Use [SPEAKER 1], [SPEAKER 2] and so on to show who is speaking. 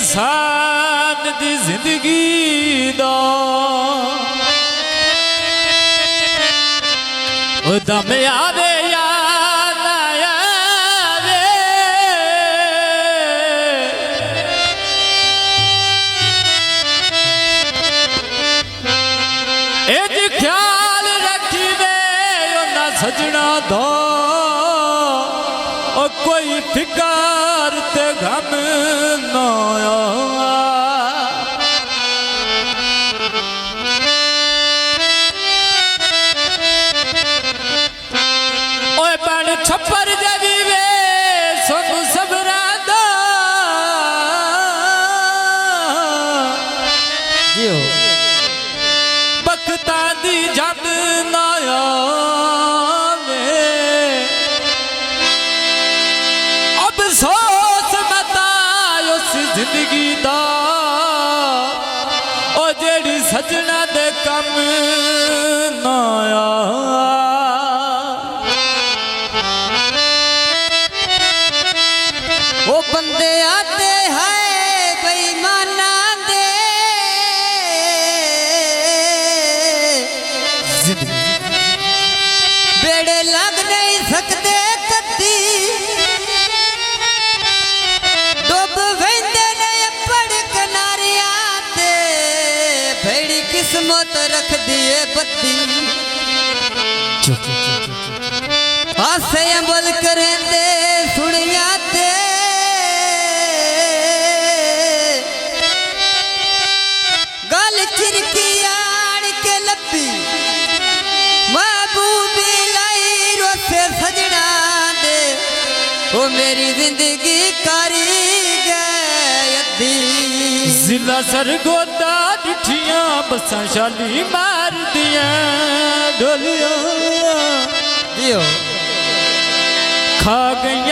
[SPEAKER 1] इंसान दी जिंदगी दा दम आवे या ना आवे एज ख्याल रखी वे ना सजना दो और कोई फिकर ते गम ना छप्पर जवी वे सोनू सबरा दा जियो बख्ता दी जब ना आवे अब सोच मता उस जिंदगी दा ओ जेड़ी सजना दे कम ना
[SPEAKER 2] वो बंदे आते हैं बेईमाना दे बेड़े लग नहीं सकते कदी डुब वेंदे ने पड़ किनारिया ते भेड़ी किस्मत रख दिए बत्ती हासे अमल करेंदे सुनिया ते चिरकी आड़ के लपी महबूबी लाई रोसे सजना दे वो मेरी जिंदगी करी गए अद्धी
[SPEAKER 1] जिला सरगोदा डिठियां बसा शाली मार दिया डोलिया
[SPEAKER 2] दियो
[SPEAKER 1] खा गई